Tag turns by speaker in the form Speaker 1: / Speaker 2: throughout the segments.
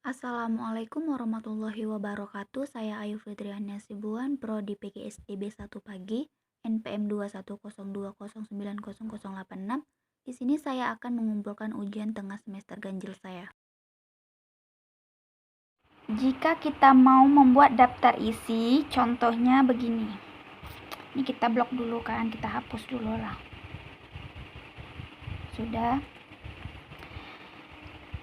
Speaker 1: Assalamualaikum warahmatullahi wabarakatuh. Saya Ayu Fitriana Sibuan, Prodi PGSD B1 Pagi, NPM 21020909086. Di sini saya akan mengumpulkan ujian tengah semester ganjil saya. Jika kita mau membuat daftar isi, contohnya begini. Ini kita blok dulu kan, kita hapus dulu lah. Sudah.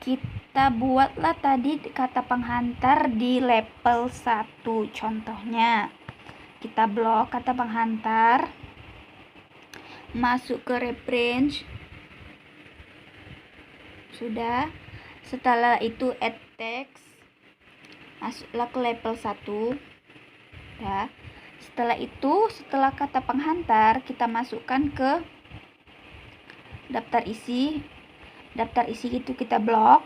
Speaker 1: Kita buatlah tadi kata penghantar di level 1. Contohnya, kita blok kata penghantar, masuk ke reference. Sudah. Setelah itu add text, masuklah ke level 1. Ya. Setelah itu, setelah kata penghantar, kita masukkan ke daftar isi. Daftar isi itu kita blok.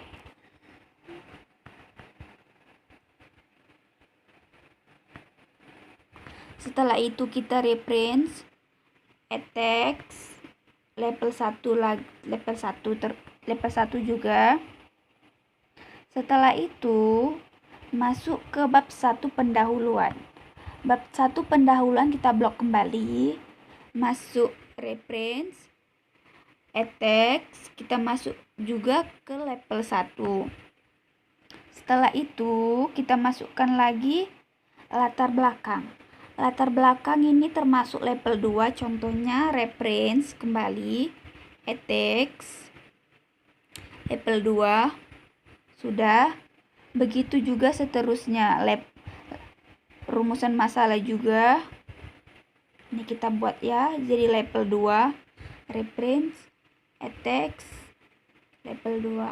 Speaker 1: Setelah itu kita reference, add text, level 1 lagi, level 1 juga. Setelah itu masuk ke bab 1 pendahuluan. Bab 1 pendahuluan kita blok kembali, masuk reference, add text, kita masuk juga ke level 1. Setelah itu kita masukkan lagi latar belakang. Latar belakang ini termasuk level 2, contohnya reference kembali, add text, level 2. Sudah. Begitu juga seterusnya, rumusan masalah juga. Ini kita buat ya, jadi level 2, reference, add text, level 2.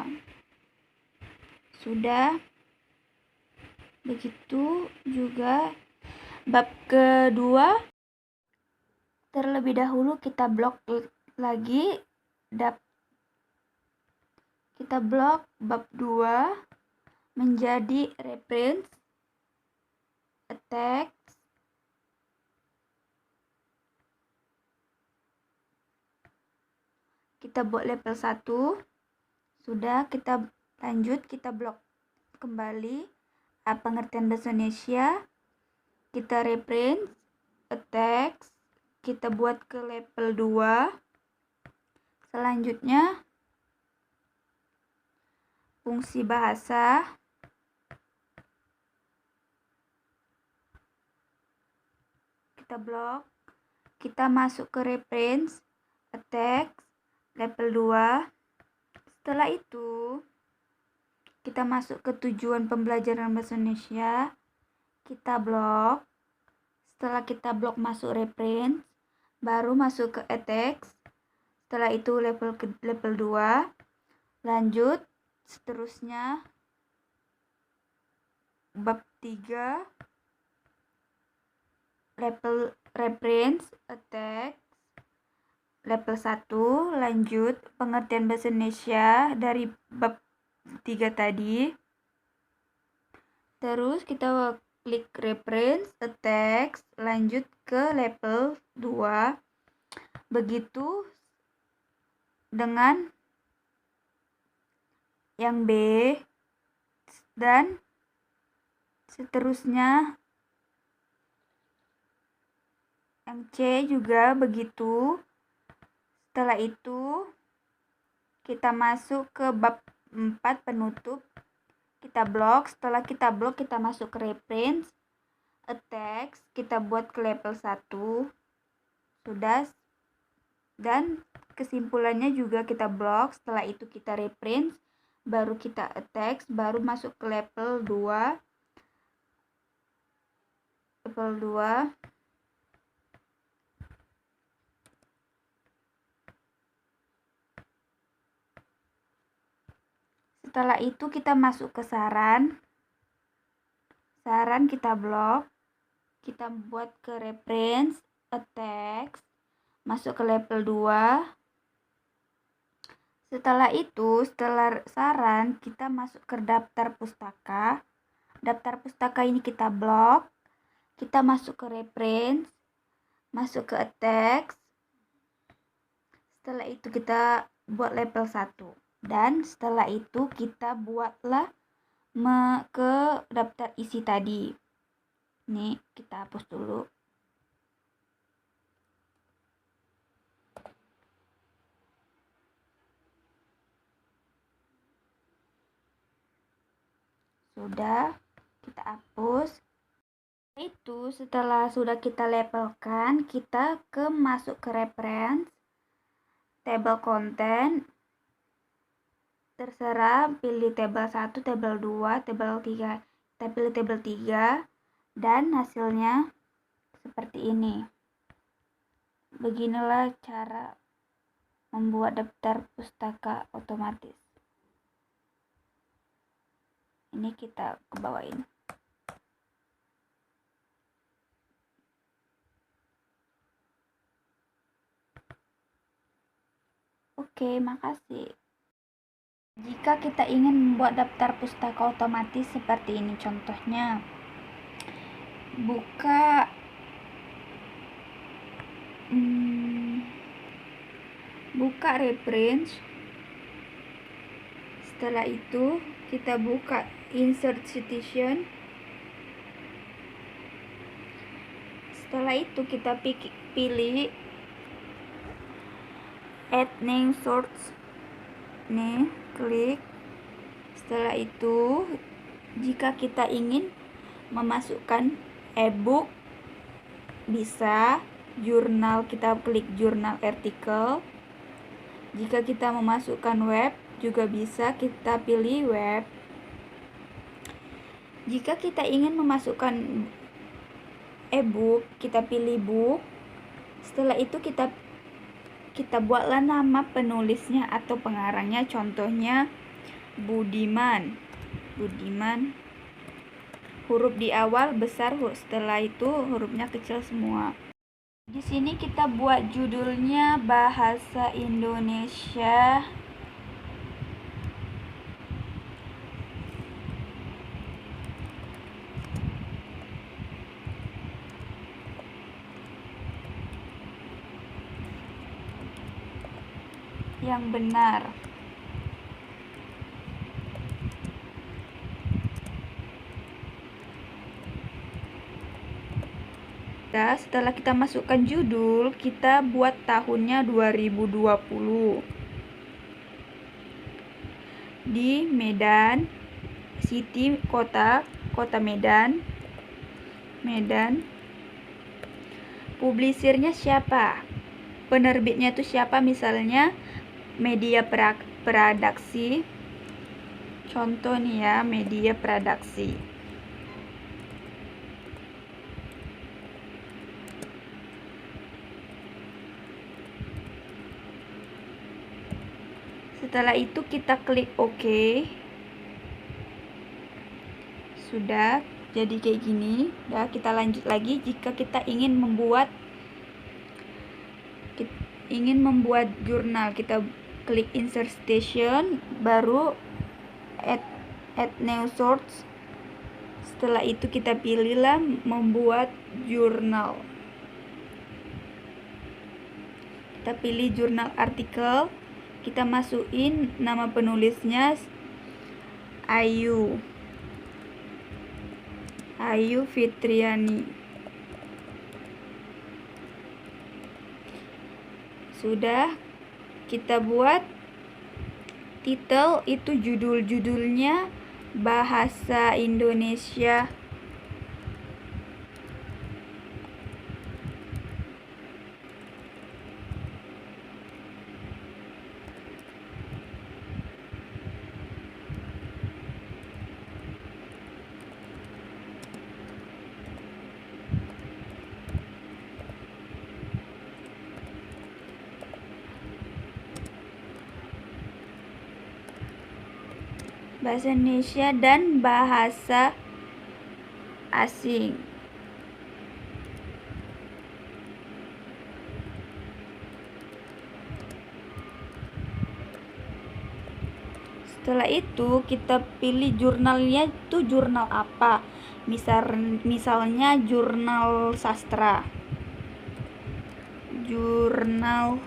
Speaker 1: Sudah. Begitu juga bab kedua. Terlebih dahulu kita blok lagi kita blok bab 2 menjadi reference, text, kita buat level 1. Sudah, kita lanjut, kita blok kembali pengertian bahasa Indonesia, kita reference, text, kita buat ke level 2. Selanjutnya fungsi bahasa, kita blok, kita masuk ke reference, text, level 2. Setelah itu kita masuk ke tujuan pembelajaran bahasa Indonesia, kita blok. Setelah kita blok masuk reference, baru masuk ke text. Setelah itu level 2. Lanjut seterusnya bab 3, level reference, text, level 1. Lanjut pengertian bahasa Indonesia dari bab 3 tadi. Terus kita klik reference, text, lanjut ke level 2. Begitu dengan yang B dan seterusnya. Yang C juga begitu. Setelah itu kita masuk ke bab 4 penutup. Kita blok. Setelah kita blok, kita masuk ke reference, text, kita buat ke level 1. Sudah. Dan kesimpulannya juga kita blok. Setelah itu kita reference, baru kita text, baru masuk ke level 2. Level 2. Setelah itu kita masuk ke saran. Saran kita blok. Kita buat ke reference, text, masuk ke level 2. Setelah itu, setelah saran, kita masuk ke daftar pustaka. Daftar pustaka ini kita blok. Kita masuk ke reference, masuk ke text. Setelah itu kita buat level 1. Dan setelah itu kita buatlah ke daftar isi tadi. Nih, kita hapus dulu. Sudah, kita hapus. Itu setelah sudah kita labelkan, kita masuk ke reference, table content. Terserah pilih tabel 1, tabel 2, tabel 3. Kita pilih tabel 3 dan hasilnya seperti ini. Beginilah cara membuat daftar pustaka otomatis. Ini kita ke bawain. Oke, makasih. Jika kita ingin membuat daftar pustaka otomatis seperti ini contohnya, buka reference. Setelah itu kita buka insert citation. Setelah itu kita pilih add new source. Nih, klik. Setelah itu jika kita ingin memasukkan ebook bisa, jurnal kita klik jurnal artikel. Jika kita memasukkan web juga bisa, kita pilih web. Jika kita ingin memasukkan ebook, kita pilih book. Setelah itu kita buatlah nama penulisnya atau pengarangnya, contohnya Budiman. Huruf di awal besar, setelah itu hurufnya kecil semua. Di sini kita buat judulnya Bahasa Indonesia yang benar. Setelah kita masukkan judul, kita buat tahunnya 2020. Di Medan, city, kota Medan. Publisirnya siapa? Penerbitnya itu siapa? Misalnya Media Produksi. Contoh nih ya, Media Produksi. Setelah itu kita klik OK. Sudah jadi kayak gini. Ya, kita lanjut lagi. Jika kita ingin membuat jurnal, kita klik insert citation, baru add new source. Setelah itu kita pilihlah membuat jurnal. Kita pilih jurnal artikel. Kita masukin nama penulisnya Ayu Fitriani. Sudah, kita buat titel itu judulnya Bahasa Indonesia dan bahasa asing. Setelah itu kita pilih jurnalnya itu jurnal apa. Misalnya jurnal sastra. Jurnal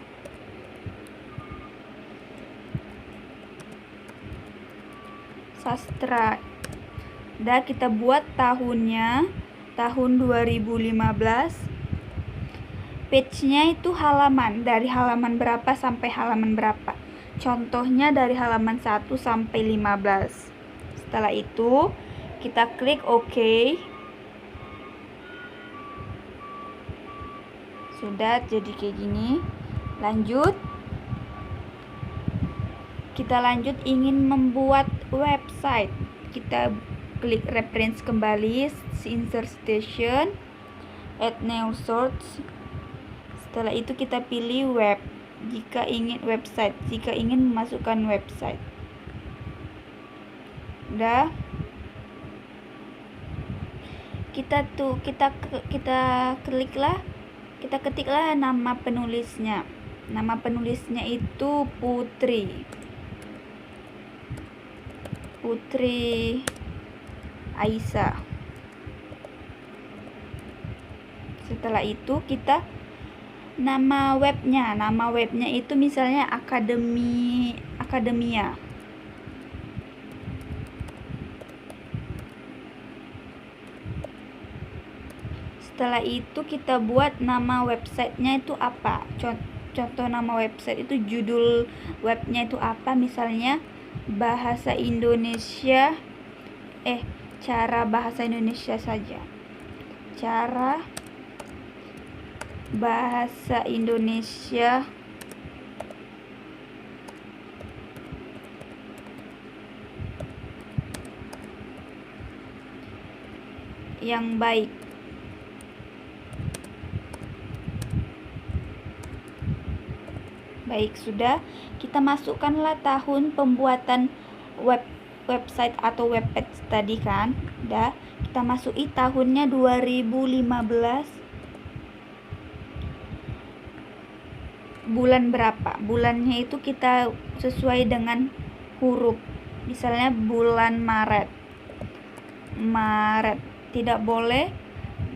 Speaker 1: sastra. Udah, kita buat tahunnya, tahun 2015. Page-nya itu halaman, dari halaman berapa sampai halaman berapa. Contohnya dari halaman 1 sampai 15. Setelah itu, kita klik OK. Sudah jadi kayak gini. Lanjut. Kita lanjut ingin membuat website. Kita klik reference kembali, insert station, add new source. Setelah itu kita pilih web jika ingin website, jika ingin memasukkan website. Udah. Kita ketiklah nama penulisnya. Nama penulisnya itu Putri Aisyah. Setelah itu kita nama webnya itu misalnya Akademia. Setelah itu kita buat nama websitenya itu apa. Contoh nama website itu, judul webnya itu apa, misalnya bahasa Indonesia, cara bahasa Indonesia saja. Cara bahasa Indonesia yang baik. Baik, sudah. Kita masukkanlah tahun pembuatan website atau webpage tadi kan. Udah, kita masuki tahunnya 2015. Bulan berapa? Bulannya itu kita sesuai dengan huruf. Misalnya bulan Maret. Tidak boleh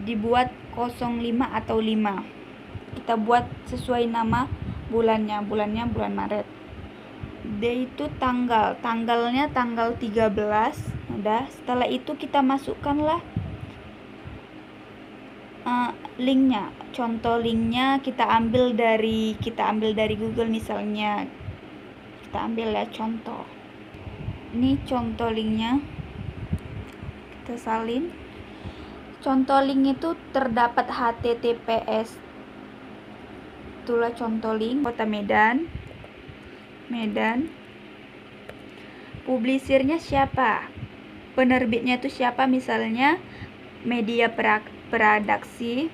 Speaker 1: dibuat 05 atau 5. Kita buat sesuai nama bulannya bulan Maret. D itu tanggalnya tanggal 13. Udah, setelah itu kita masukkanlah linknya. Contoh linknya kita ambil dari Google misalnya. Kita ambil ya contoh. Ini contoh linknya. Kita salin. Contoh link itu terdapat HTTPS. Itulah contoh link. Kota Medan. Publisirnya siapa? Penerbitnya itu siapa? Misalnya Media Produksi.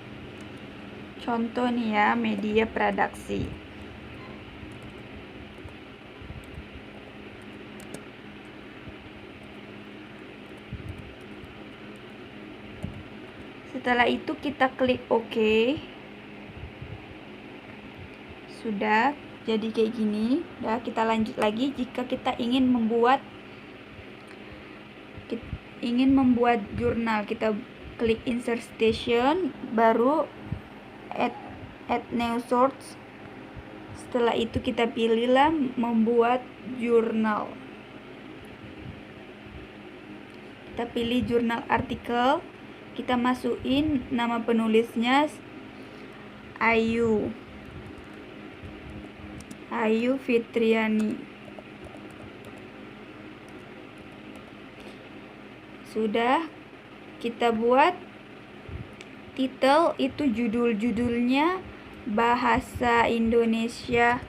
Speaker 1: Contoh nih ya, Media Produksi. Setelah itu kita klik OK. Sudah jadi kayak gini. Udah, kita lanjut lagi. Jika kita ingin membuat jurnal, kita klik insert station, baru add new source. Setelah itu kita pilihlah membuat jurnal. Kita pilih jurnal artikel. Kita masukin nama penulisnya Ayu Fitriani. Sudah, kita buat titel itu judulnya bahasa Indonesia.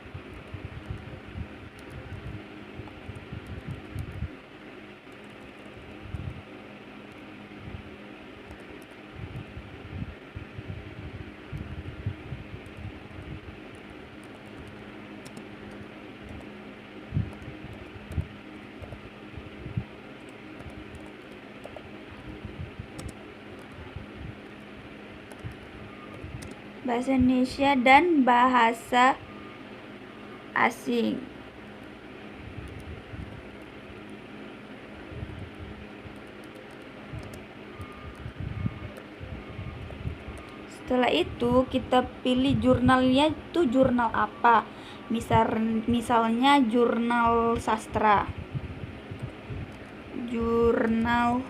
Speaker 1: Bahasa Indonesia dan bahasa asing. Setelah itu kita pilih jurnalnya itu jurnal apa. Misalnya jurnal sastra. Jurnal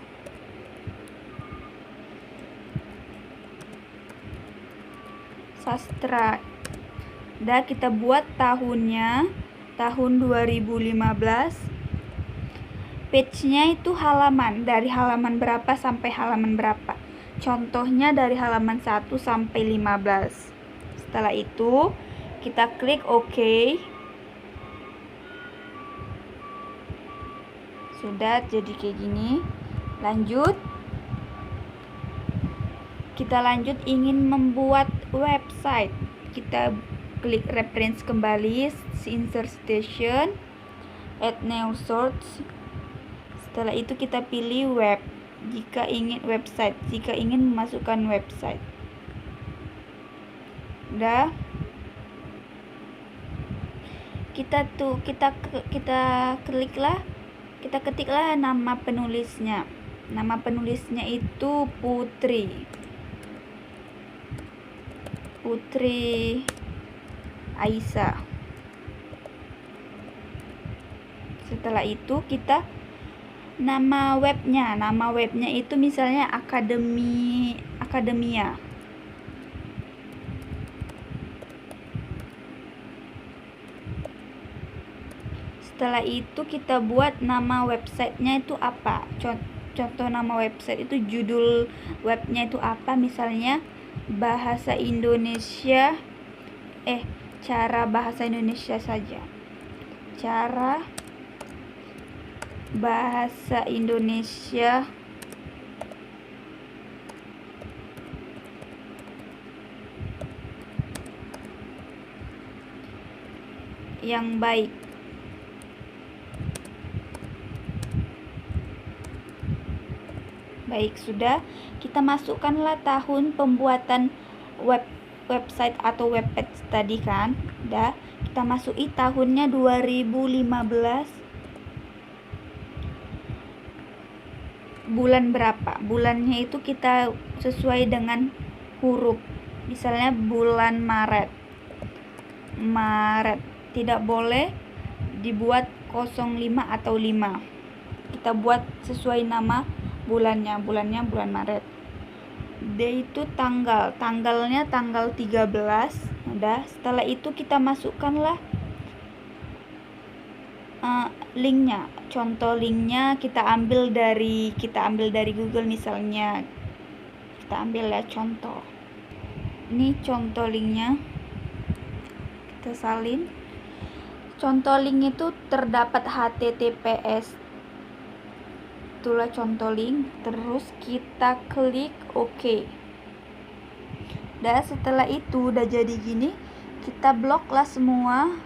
Speaker 1: Sastra. Udah, kita buat tahunnya tahun 2015. Page-nya itu halaman, dari halaman berapa sampai halaman berapa. Contohnya dari halaman 1 sampai 15. Setelah itu kita klik OK. Sudah jadi kayak gini. Lanjut. Kita lanjut ingin membuat website. Kita klik reference kembali, insert station, add new source. Setelah itu kita pilih web jika ingin website, jika ingin memasukkan website. Udah. Kita ketiklah nama penulisnya. Nama penulisnya itu Putri Aisyah. Setelah itu kita nama webnya itu misalnya Akademia. Setelah itu kita buat nama websitenya itu apa. Contoh nama website itu, judul webnya itu apa, misalnya bahasa Indonesia, cara bahasa Indonesia saja. Cara bahasa Indonesia yang baik. Baik, sudah. Kita masukkanlah tahun pembuatan website atau webpage tadi kan. Udah, kita masuki tahunnya 2015. Bulan berapa? Bulannya itu kita sesuai dengan huruf. Misalnya bulan Maret. Tidak boleh dibuat 05 atau 5. Kita buat sesuai nama bulannya bulan Maret. D itu tanggalnya tanggal 13. Udah, setelah itu kita masukkanlah linknya. Contoh linknya kita ambil dari Google misalnya. Kita ambil ya contoh. Ini contoh linknya. Kita salin. Contoh link itu terdapat HTTPS. Itulah contoh link. Terus kita klik OK. Dan setelah itu udah jadi gini, kita bloklah semua.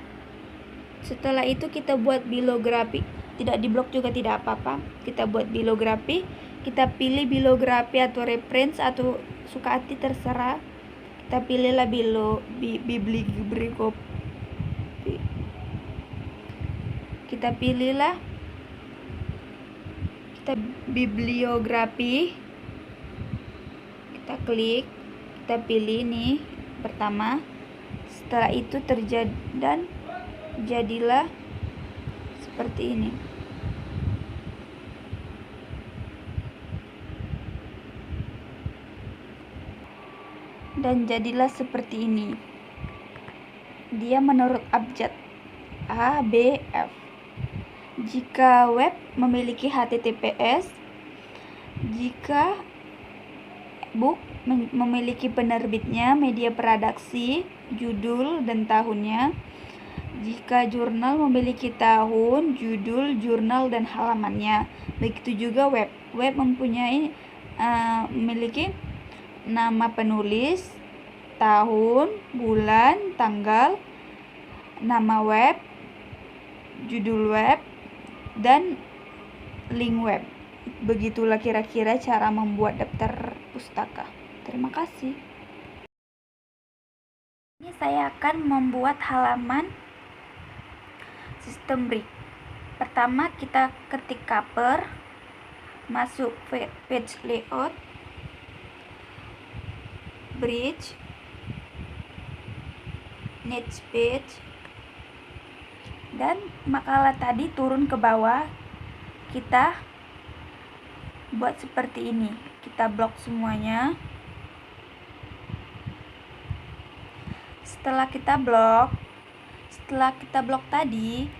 Speaker 1: Setelah itu kita buat bibliografi. Tidak diblok juga tidak apa-apa. Kita buat bibliografi. Kita pilih bibliografi atau reference atau suka hati terserah. Kita pilihlah bibliografi. Kita pilihlah bibliografi. Kita klik, kita pilih nih pertama. Setelah itu jadilah seperti ini. Dan jadilah seperti ini. Dia menurut abjad A, B, F. Jika web memiliki HTTPS, jika book memiliki penerbitnya, media produksi, judul dan tahunnya. Jika jurnal memiliki tahun, judul, jurnal dan halamannya. Begitu juga web. Web memiliki nama penulis, tahun, bulan, tanggal, nama web, judul web, dan link web. Begitulah kira-kira cara membuat daftar pustaka. Terima kasih. Ini saya akan membuat halaman sistem brick. Pertama kita ketik cover, masuk page layout, bridge, next page, dan makalah tadi turun ke bawah. Kita buat seperti ini. Kita blok semuanya. Setelah kita blok tadi,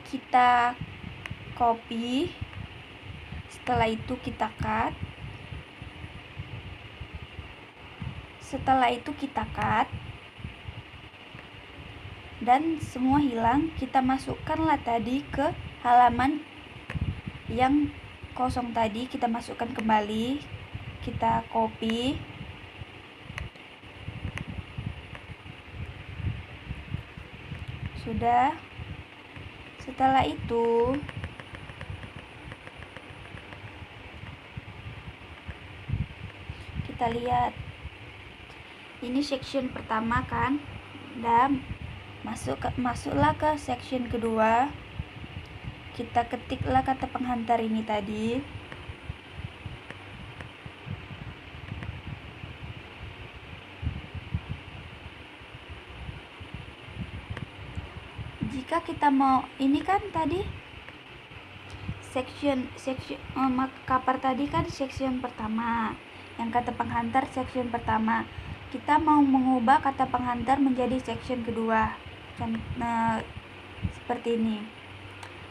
Speaker 1: kita copy. Setelah itu kita cut. Dan semua hilang. Kita masukkanlah tadi ke halaman yang kosong tadi, kita masukkan kembali, kita copy. Sudah. Setelah itu kita lihat ini section pertama kan, dan masuklah ke section kedua. Kita ketiklah kata penghantar ini tadi. Jika kita mau, ini kan tadi section cover tadi kan section pertama, yang kata penghantar section pertama. Kita mau mengubah kata penghantar menjadi section kedua, seperti ini.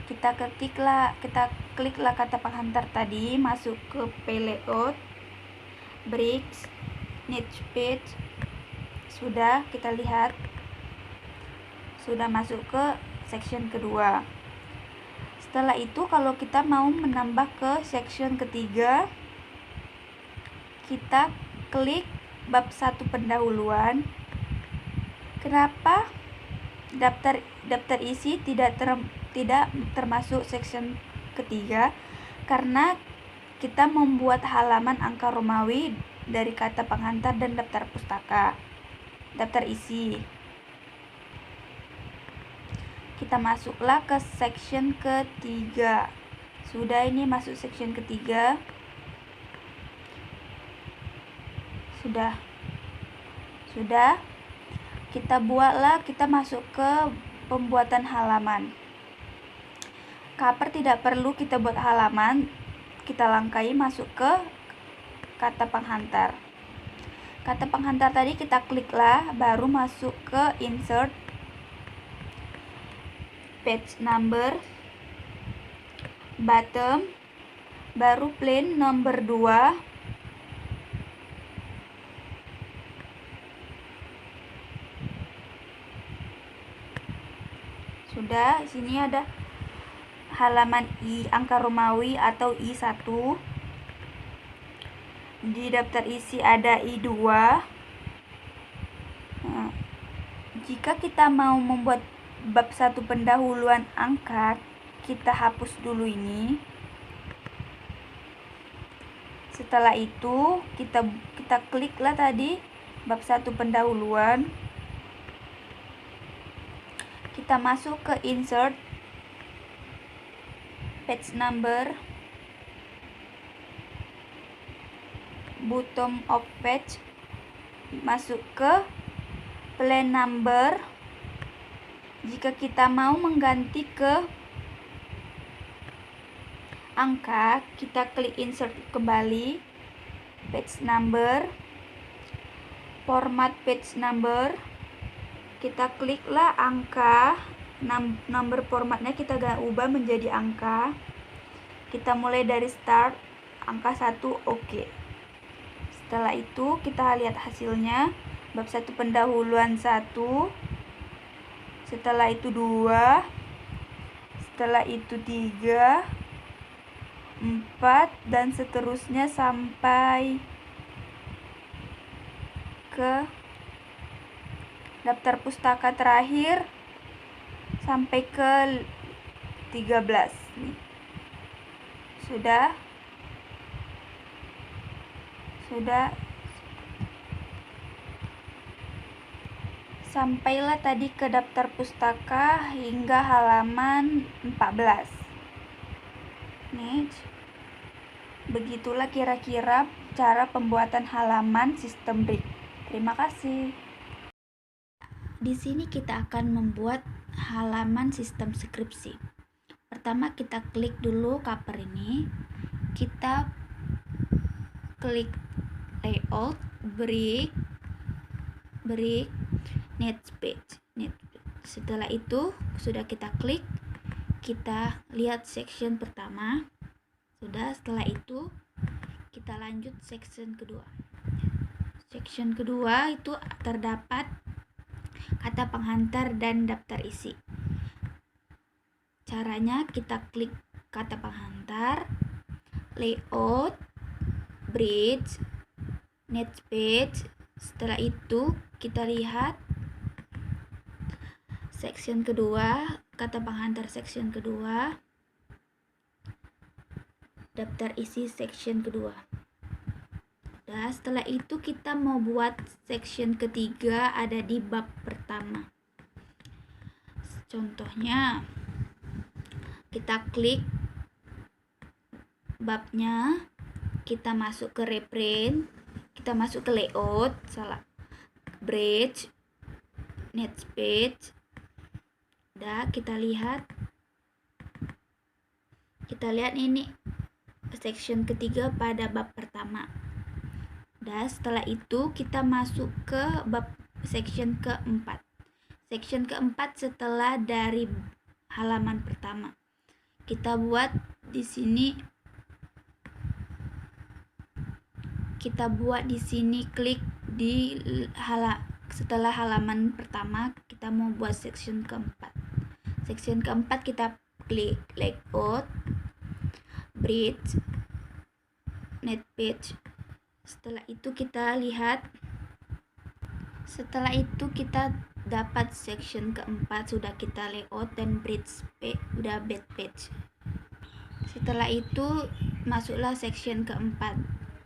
Speaker 1: Kita kliklah kata penghantar tadi, masuk ke layout, bricks, niche page. Sudah, kita lihat sudah masuk ke section kedua. Setelah itu kalau kita mau menambah ke section ketiga, kita klik bab 1 pendahuluan. Kenapa daftar isi tidak termasuk section ketiga? Karena kita membuat halaman angka Romawi dari kata penghantar dan daftar pustaka, daftar isi. Kita masuklah ke section ketiga. Sudah, ini masuk section ketiga. Sudah. Kita masuk ke pembuatan halaman. Cover tidak perlu kita buat halaman. Kita langkahi masuk ke kata penghantar. Kata penghantar tadi kita kliklah, baru masuk ke insert, page number, bottom, baru plain nomor 2. Sudah, sini ada halaman angka Romawi atau I1. Di daftar isi ada I2. Nah, jika kita mau membuat bab 1 pendahuluan angka, kita hapus dulu ini. Setelah itu kita kliklah tadi bab 1 pendahuluan. Kita masuk ke insert, page number, bottom of page, masuk ke plain number. Jika kita mau mengganti ke angka, kita klik insert kembali, page number, format page number. Kita kliklah angka, nomor formatnya kita ubah menjadi angka. Kita mulai dari start, angka 1, oke. Setelah itu kita lihat hasilnya, bab 1 pendahuluan 1, setelah itu 2, setelah itu 3, 4, dan seterusnya sampai ke daftar pustaka terakhir, sampai ke 13. Sudah. Sampailah tadi ke daftar pustaka hingga halaman 14. Nih, begitulah kira-kira cara pembuatan halaman sistem brick. Terima kasih. Di sini kita akan membuat halaman sistem skripsi. Pertama kita klik dulu cover ini. Kita klik layout, brick. next page. Setelah itu sudah kita klik, kita lihat section pertama. Setelah itu kita lanjut section kedua. Section kedua itu terdapat kata penghantar dan daftar isi. Caranya kita klik kata penghantar, layout, bridge, next page. Setelah itu kita lihat section kedua, kata penghantar section kedua, daftar isi section kedua. Nah, setelah itu kita mau buat section ketiga ada di bab pertama. Contohnya, kita klik babnya, kita masuk ke reprint, kita masuk ke layout, bridge, next page. Dah, kita lihat ini section ketiga pada bab pertama. Dan setelah itu kita masuk ke bab section keempat. Section keempat setelah dari halaman pertama. Kita buat di sini. Klik di setelah halaman pertama kita mau buat section keempat. Section keempat kita klik layout, bridge, next page. Setelah itu kita lihat, kita dapat section keempat, sudah kita layout dan bridge udah bed page. Setelah itu masuklah section keempat.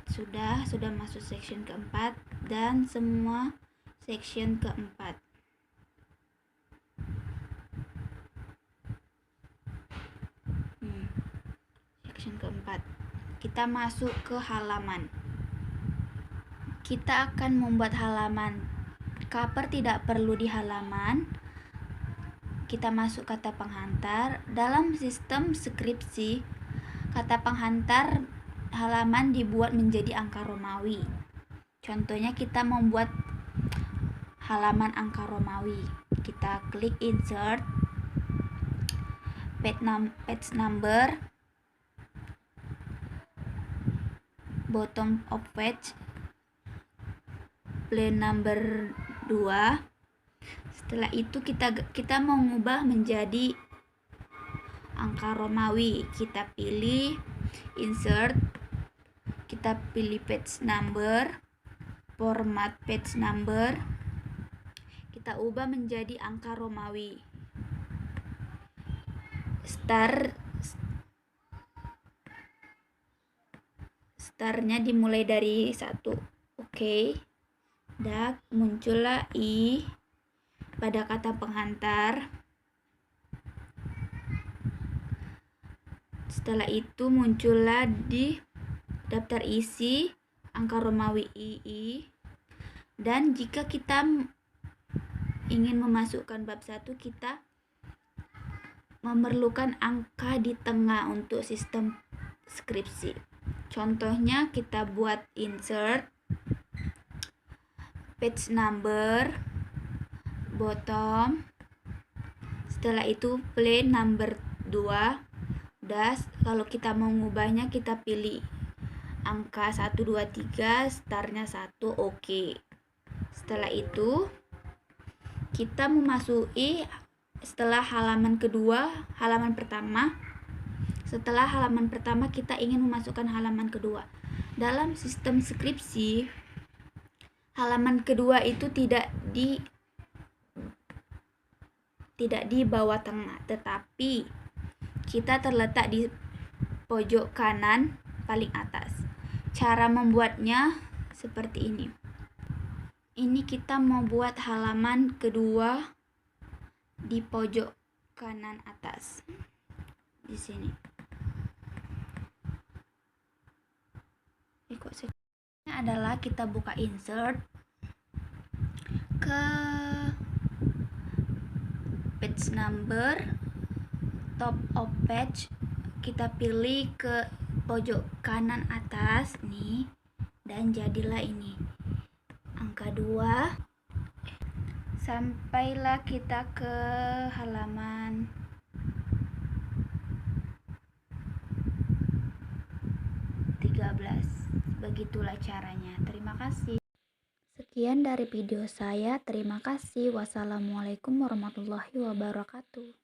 Speaker 1: Sudah masuk section keempat dan semua section keempat. Section keempat. Kita masuk ke halaman. Kita akan membuat halaman. Cover tidak perlu di halaman. Kita masuk kata penghantar. Dalam sistem skripsi, kata penghantar halaman dibuat menjadi angka Romawi. Contohnya kita membuat halaman angka Romawi. Kita klik insert, page number, bottom of page, line number 2. Setelah itu kita mau mengubah menjadi angka Romawi. Kita pilih insert, kita pilih page number, format page number, kita ubah menjadi angka Romawi. Startnya dimulai dari 1. Oke. Dan muncullah I pada kata penghantar. Setelah itu muncullah di daftar isi angka Romawi II. Dan jika kita ingin memasukkan bab 1, kita memerlukan angka di tengah untuk sistem skripsi. Contohnya kita buat insert, page number, bottom, setelah itu line number 2. Kalau kita mau mengubahnya kita pilih angka 1, 2, 3, startnya 1, oke. Setelah itu kita memasuki setelah halaman pertama. Setelah halaman pertama kita ingin memasukkan halaman kedua. Dalam sistem skripsi, halaman kedua itu tidak di bawah tengah, tetapi kita terletak di pojok kanan paling atas. Cara membuatnya seperti ini. Ini kita mau buat halaman kedua di pojok kanan atas. Di sini. Ini adalah kita buka insert ke page number, top of page, kita pilih ke pojok kanan atas nih, dan jadilah ini angka 2. Sampailah kita ke halaman 13. Begitulah caranya. Terima kasih. Sekian dari video saya. Terima kasih. Wassalamualaikum warahmatullahi wabarakatuh.